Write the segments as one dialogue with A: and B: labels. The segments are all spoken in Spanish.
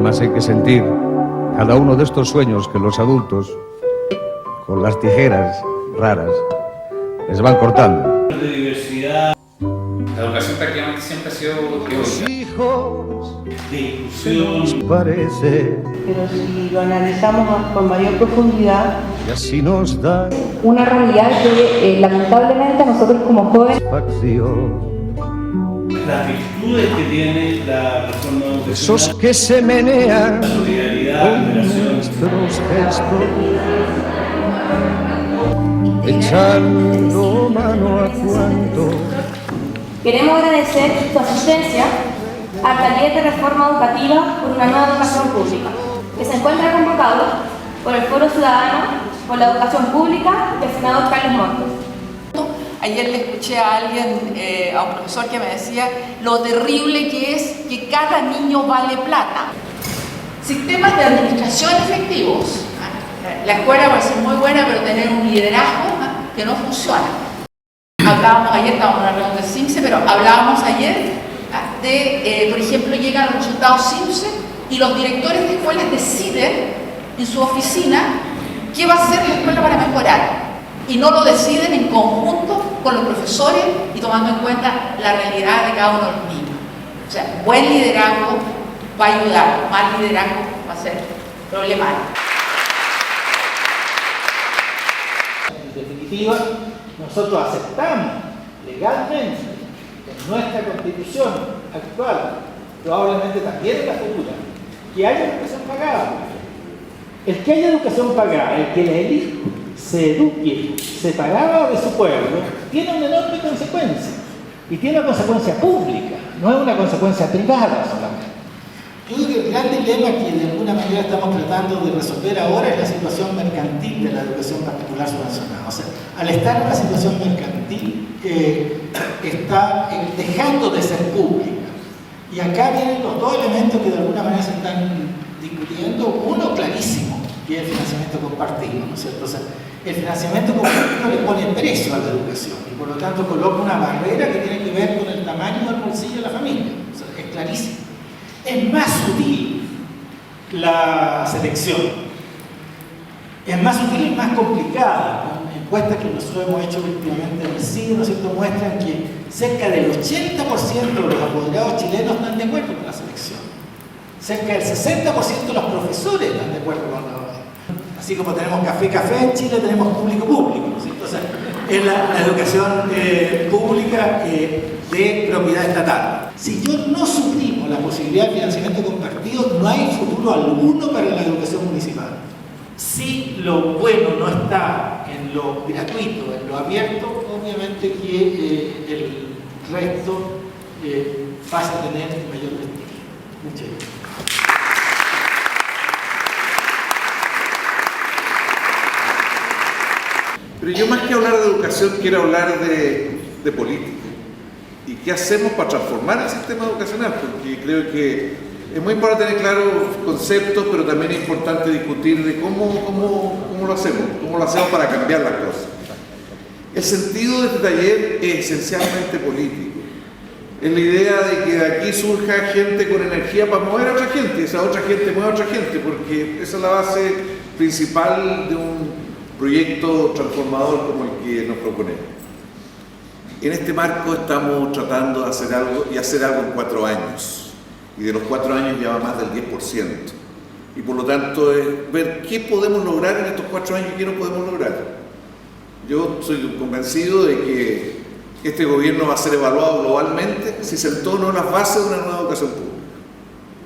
A: Además hay que sentir cada uno de estos sueños que los adultos, con las tijeras raras, les van cortando.
B: De diversidad. La educación prácticamente siempre ha sido teórica.
A: Hijos
B: de inclusión.
A: Parece.
C: Pero si lo analizamos con mayor profundidad,
A: Y así nos da
D: una realidad que lamentablemente nosotros como jóvenes
A: satisfacción.
B: Las virtudes que tiene la reforma educacional.
A: Esos que se menean
B: La solidaridad, la
A: con
B: cooperación.
A: nuestros gestos, echando mano a cuanto.
D: queremos agradecer su asistencia al taller de reforma educativa por una nueva educación pública, que se encuentra convocado por el Foro Ciudadano por la Educación Pública del senador Carlos Montes.
E: Ayer le escuché a alguien, a un profesor que me decía lo terrible que es que cada niño vale plata. Sistemas de administración efectivos. La escuela puede ser muy buena, pero tener un liderazgo que no funciona. Hablábamos ayer, estábamos en una reunión del CIMSE, pero hablábamos ayer de, por ejemplo, llegan los resultados CIMSE y los directores de escuelas deciden en su oficina qué va a hacer la escuela para mejorar. Y no lo deciden en conjunto con los profesores y tomando en cuenta la realidad de cada uno de los niños. O sea, buen liderazgo va a ayudar, mal liderazgo va a ser problemático.
F: En definitiva, nosotros aceptamos legalmente en nuestra constitución actual, probablemente también en la futura, que haya educación pagada. El que haya educación pagada, el que la élite se eduque separada de su pueblo, tiene una enorme consecuencia. Y tiene una consecuencia pública, no es una consecuencia privada solamente.
G: Yo creo que el gran dilema que de alguna manera estamos tratando de resolver ahora es la situación mercantil de la educación particular subvencionada. O sea, al estar en una situación mercantil, está dejando de ser pública. Y acá vienen los dos elementos que de alguna manera se están discutiendo. Uno clarísimo, que es el financiamiento compartido, ¿no es cierto? O sea, el financiamiento compartido le pone precio a la educación y por lo tanto coloca una barrera que tiene que ver con el tamaño del bolsillo de la familia. O sea, es clarísimo. Es más sutil la selección. Es más sutil y más complicada. Encuestas que nosotros hemos hecho últimamente en el CIDE, ¿no es cierto?, muestran que cerca del 80% de los apoderados chilenos están de acuerdo con la selección. Cerca del 60% de los profesores están de acuerdo con la. Así como tenemos café en Chile, tenemos público, ¿no es cierto? O sea, es la educación pública de propiedad estatal. Si yo no suprimo la posibilidad de financiamiento compartido, no hay futuro alguno para la educación municipal. Si lo bueno no está en lo gratuito, en lo abierto, obviamente que el resto pasa a tener mayor prestigio. Muchas gracias.
H: Pero yo más que hablar de educación quiero hablar de política. ¿Y qué hacemos para transformar el sistema educacional? Porque creo que es muy importante tener claros conceptos, pero también es importante discutir de cómo lo hacemos para cambiar las cosas. El sentido de este taller es esencialmente político. Es la idea de que de aquí surja gente con energía para mover a otra gente, y esa otra gente mueve a otra gente, porque esa es la base principal de un proyecto transformador como el que nos proponemos. En este marco estamos tratando de hacer algo en 4 años, y de los 4 años ya va más del 10%. Y por lo tanto es ver qué podemos lograr en estos 4 años y qué no podemos lograr. Yo soy convencido de que este gobierno va a ser evaluado globalmente si sentó o no las bases de una nueva educación pública.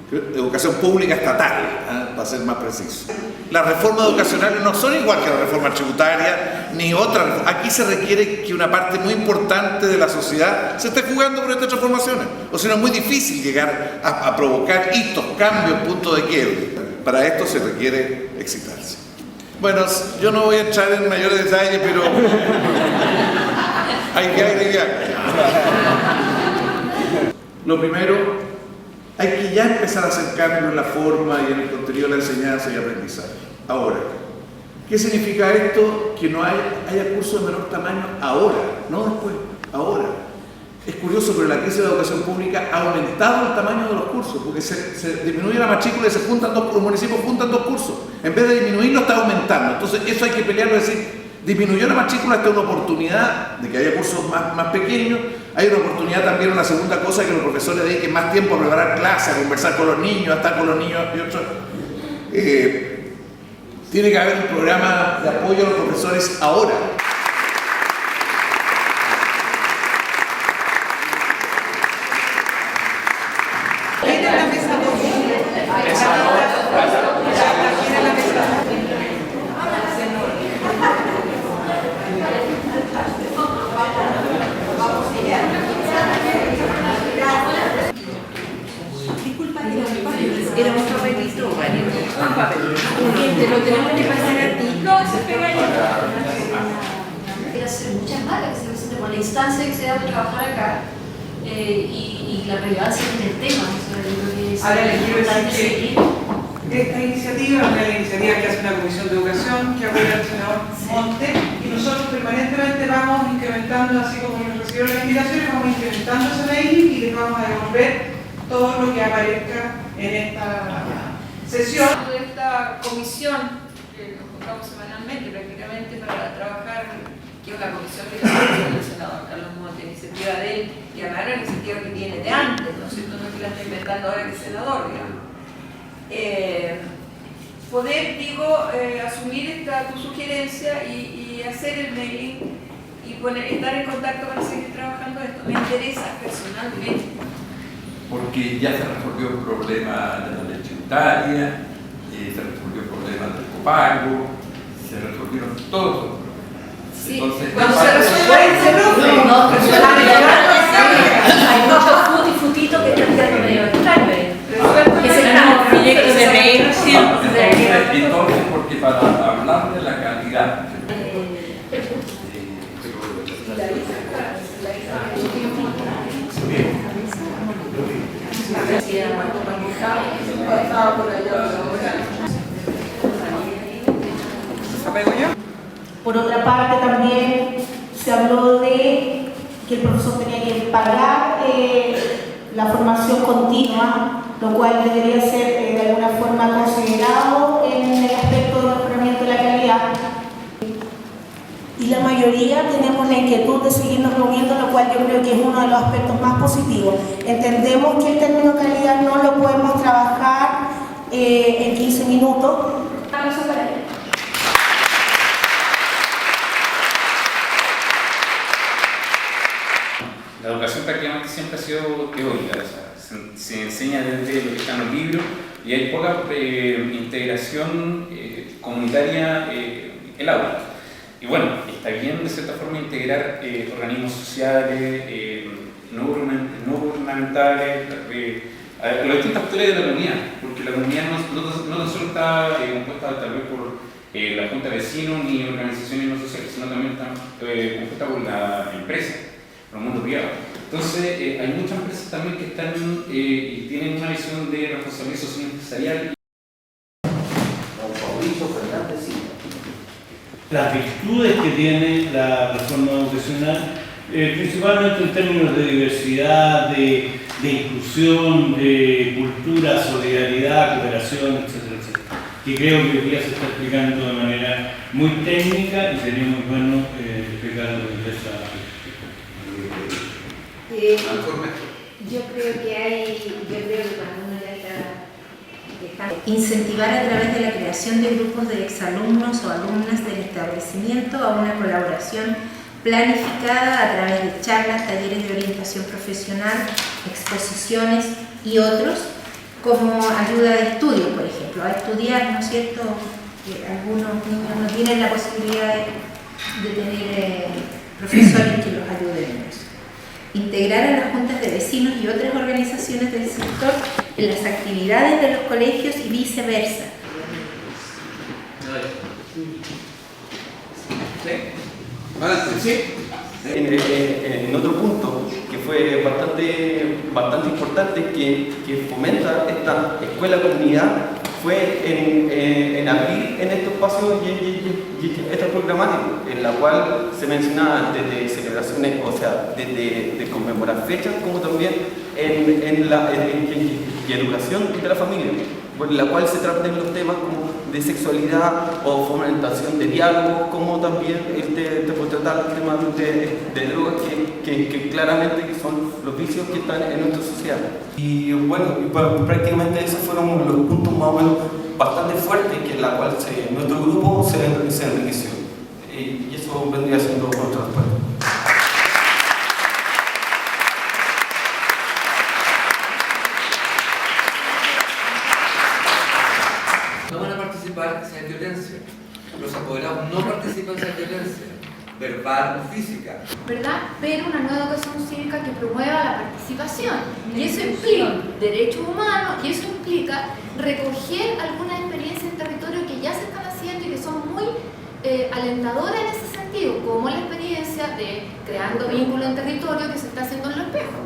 H: Educación pública estatal, para ser más preciso. Las reformas educacionales no son igual que la reforma tributaria ni otra. Aquí se requiere que una parte muy importante de la sociedad se esté jugando por estas transformaciones. O sea, es muy difícil llegar a provocar hitos, cambios, puntos de quiebre. Para esto se requiere excitarse. Bueno, yo no voy a entrar en mayores detalles, pero hay que agregar. Lo primero, hay que ya empezar a hacer cambios en la forma y en el contenido de la enseñanza y aprendizaje. Ahora, ¿qué significa esto? Que no haya cursos de menor tamaño ahora, no después, ahora. es curioso, pero la crisis de la educación pública ha aumentado el tamaño de los cursos, porque se disminuye la matrícula y se juntan los municipios juntan dos cursos. En vez de disminuirlo, está aumentando. Entonces, eso hay que pelearlo, es decir, disminuyó la matrícula, esta es una oportunidad de que haya cursos más pequeños. Hay una oportunidad también, una segunda cosa, que los profesores dediquen más tiempo a preparar clases, a conversar con los niños, a estar con los niños y otros. Tiene que haber un programa de apoyo a los profesores ahora.
I: Era un papelito, un papel. Lo tenemos que pasar a ti. No, eso es pegadito.
J: Quiero hacer muchas marcas que se presenten por la instancia que se da de trabajar acá y la relevancia del tema.
K: Ahora les quiero decir que esta iniciativa es una iniciativa que hace una comisión de educación que apoya al senador Monte y nosotros permanentemente vamos incrementando, así como nos recibieron las invitaciones, vamos incrementando esa ley y les vamos a devolver todo lo que aparezca en esta sesión.
I: De esta comisión que nos juntamos semanalmente prácticamente para trabajar, que es una comisión que el senador Carlos Monte, iniciativa de él, y además la iniciativa que tiene de antes, ¿no es cierto? No es que la está inventando ahora que es senador, digamos. Poder, asumir tu sugerencia y hacer el mailing y estar en contacto para seguir trabajando esto. Me interesa personalmente.
L: Porque ya se resolvió el problema de la ley tributaria, se resolvió el problema del copago, se resolvieron todos los problemas.
I: Sí.
L: Entonces,
I: cuando se resuelve hay muchos futitos que están quedando medio extraños. Ese es un proyecto de ley siempre.
L: Entonces, porque para hablar de la calidad
M: Por otra parte, también se habló de que el profesor tenía que pagar la formación continua, lo cual debería ser de alguna forma considerado en el aspecto del mejoramiento de la calidad. Y la mayoría tenemos la inquietud de seguirnos reuniendo, lo cual yo creo que es uno de los aspectos más positivos. Entendemos que el término calidad no lo podemos trabajar en 15 minutos.
B: La educación prácticamente siempre ha sido teórica, o sea, se enseña desde lo que está en los libros y hay poca integración comunitaria en el aula. Y bueno, está bien de cierta forma integrar organismos sociales, no gubernamentales, los distintos actores de la comunidad, porque la comunidad no tan solo está compuesta tal vez por la junta de vecinos ni organizaciones no sociales, sino también está compuesta por la empresa, por el mundo privado. Entonces, hay muchas empresas también que están y tienen una visión de responsabilidad social empresarial.
N: Las virtudes que tiene la reforma educacional, principalmente en términos de diversidad, de inclusión, de cultura, solidaridad, cooperación, etcétera, etcétera. Que creo que hoy día se está explicando de manera muy técnica y sería muy bueno explicarlo desde esa perspectiva.
O: Yo creo que cuando uno ya está incentivar a través de la creación de grupos de exalumnos o alumnas del establecimiento a una colaboración planificada a través de charlas, talleres de orientación profesional, exposiciones y otros, como ayuda de estudio, por ejemplo, a estudiar, ¿no es cierto? Algunos niños no tienen la posibilidad de tener profesores que los ayuden en eso. Integrar a las juntas de vecinos y otras organizaciones del sector en las actividades de los colegios y viceversa.
P: En otro punto que fue bastante importante que fomenta esta escuela comunidad fue en abrir en estos espacios y esta programática, en la cual se mencionaba desde celebraciones, o sea, desde de conmemorar fechas, como también en la educación de la familia, en la cual se tratan los temas como de sexualidad o fomentación de diálogo, como también por tratar temas de drogas que claramente son los vicios que están en nuestra sociedad. Y bueno, prácticamente esos fueron los puntos más o menos bastante fuertes que en la cual nuestro grupo se enriqueció. Y eso vendría siendo nuestra respuesta.
Q: No van a participar si hay violencia. Los apoderados no participan si hay violencia, verbal o física.
R: ¿Verdad? Pero una nueva educación cívica que promueva la participación. Y eso implica derechos humanos y eso implica recoger algunas experiencias en territorio que ya se están haciendo y que son muy alentadoras en ese sentido, como la experiencia de creando vínculos en territorio que se está haciendo en Los Espejos.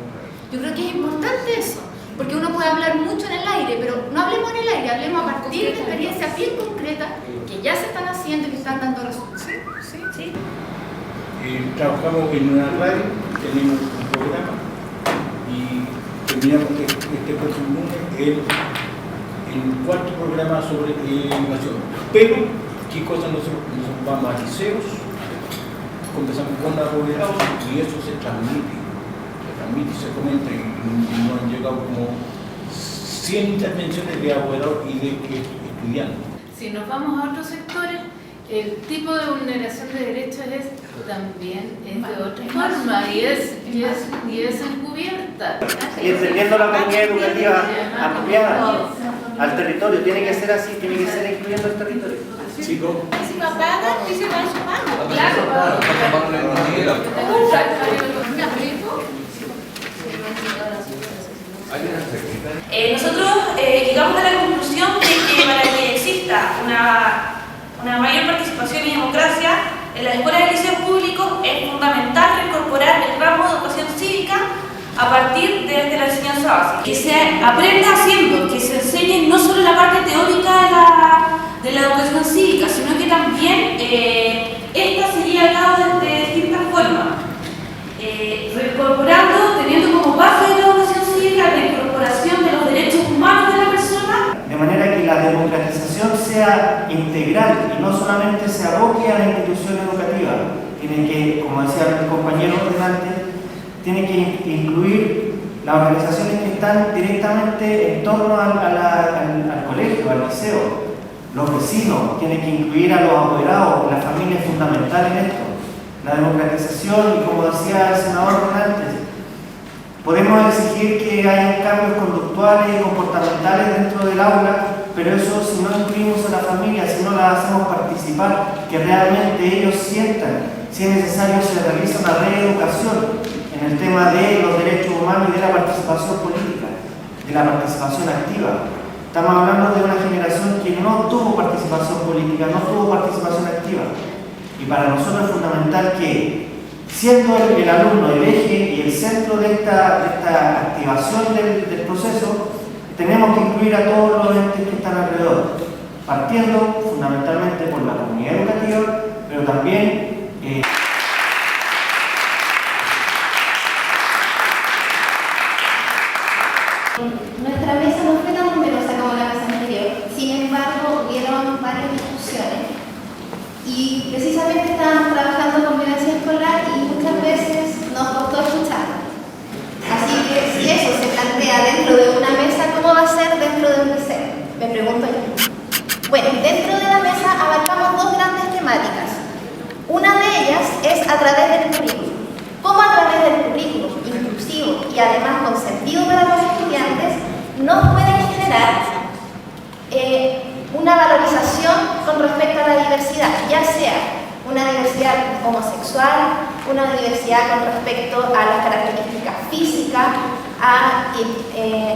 R: Yo creo que es importante eso. Porque uno puede hablar mucho en el aire, pero no hablemos en el aire, hablemos a partir de experiencias bien concretas que ya se están haciendo y que están dando resultados. ¿Sí?
S: Trabajamos en una radio, tenemos un programa y terminamos este próximo lunes el cuarto programa sobre educación. Pero, ¿qué cosa nosotros vamos a liceos? Conversamos con los apoderados y eso se transmite. Se comenta y nos han llegado como 100 intervenciones de apoderados y de estudiantes.
T: Si nos vamos a otros sectores, el tipo de vulneración de derechos también es de otra forma y es encubierta.
U: Y entendiendo la comunidad educativa ampliada al territorio, tiene que ser así, tiene que ser incluyendo el territorio.
S: Chicos.
R: Si va a pagar, dice va a su pago.
T: Claro.
D: Nosotros llegamos a la conclusión de que para que exista una mayor participación y democracia en las escuelas de liceos públicos es fundamental reincorporar el ramo de educación cívica a partir de la enseñanza básica. Que se aprenda haciendo, que se enseñe no solo la parte teórica de la educación cívica, sino que también esta se lleva a cabo de distintas formas. Reincorporando, teniendo como base de la educación cívica la incorporación de los derechos humanos de la persona.
U: De manera que la democratización sea integral y no solamente se aboque a la institución educativa. Tiene que, como decía el compañero antes, tiene que incluir las organizaciones que están directamente en torno al colegio, al liceo. Los vecinos, tiene que incluir a los apoderados, la familia es fundamental en esto. La democratización, y como decía el senador antes, podemos exigir que haya cambios conductuales y comportamentales dentro del aula, pero eso si no incluimos a la familia, si no la hacemos participar, que realmente ellos sientan, si es necesario se realiza una reeducación en el tema de los derechos humanos y de la participación política, de la participación activa. Estamos hablando de una generación que no tuvo participación política, no tuvo participación activa. Y para nosotros es fundamental que, siendo el alumno el eje y el centro de esta activación del proceso, tenemos que incluir a todos los entes que están alrededor, partiendo fundamentalmente por la comunidad educativa, pero también
V: nuestra mesa no fue tan numerosa como la mesa anterior, sin embargo hubieron varias discusiones y precisamente estábamos trabajando con violencia escolar y muchas veces nos costó escuchar. Así que si eso se plantea dentro de una mesa, ¿cómo va a ser dentro de un liceo? Me pregunto yo. Bueno, dentro de la mesa abarcamos dos grandes temáticas. Una de ellas es a través del currículum. ¿Cómo a través del currículum inclusivo y además con sentido para los estudiantes nos pueden generar una valorización con respecto a la diversidad, ya sea una diversidad homosexual, una diversidad con respecto a las características físicas, a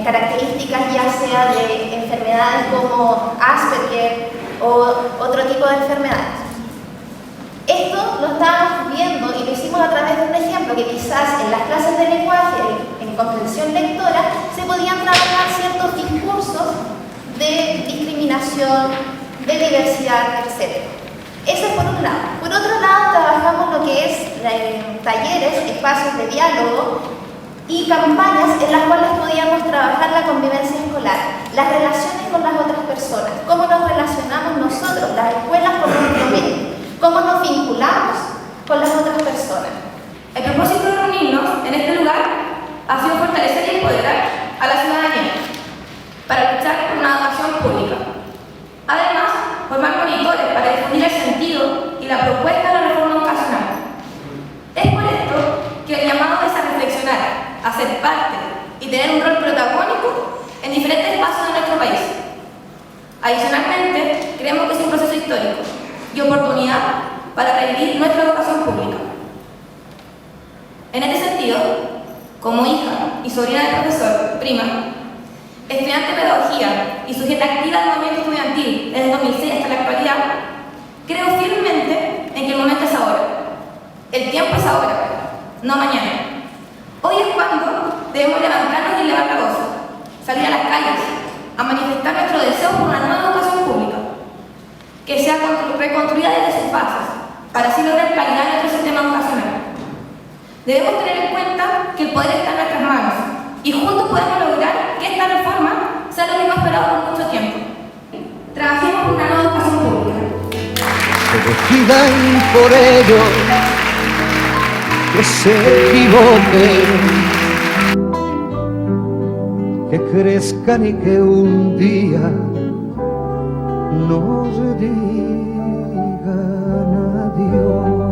V: características ya sea de enfermedades como Asperger o otro tipo de enfermedades. Esto lo estábamos viendo y lo hicimos a través de un ejemplo que quizás en las clases de lenguaje, en comprensión lectora, se podían trabajar ciertos discursos de discriminación discriminación, de diversidad, etc. Eso es por un lado. Por otro lado, trabajamos lo que es talleres, espacios de diálogo y campañas en las cuales podíamos trabajar la convivencia escolar, las relaciones con las otras personas, cómo nos relacionamos nosotros, las escuelas con nuestro medio, cómo nos vinculamos con las otras personas.
D: El propósito de reunirnos en este lugar ha sido fortalecer y empoderar a la ciudadanía para luchar por una educación pública. Además, formar monitores para difundir el sentido y la propuesta de la reforma educacional. Es por esto que el llamado es a reflexionar, a ser parte y tener un rol protagónico en diferentes espacios de nuestro país. Adicionalmente, creemos que es un proceso histórico y oportunidad para revivir nuestra educación pública. En este sentido, como hija y sobrina del profesor, prima, estudiante de pedagogía y sujeta activa del movimiento estudiantil desde el 2006 hasta la actualidad, creo firmemente en que el momento es ahora. El tiempo es ahora, no mañana. Hoy es cuando debemos levantarnos y elevar la voz, salir a las calles, a manifestar nuestro deseo por una nueva educación pública, que sea reconstruida desde sus bases, para así lograr calidad en nuestro sistema educacional. Debemos tener en cuenta que el poder está en nuestras manos y juntos podemos lograr que esta reforma sea lo que hemos esperado por mucho tiempo. Trabajemos por una nueva educación pública.
A: Que decidan por ellos, que se equivoquen, que crezcan y que un día nos digan adiós.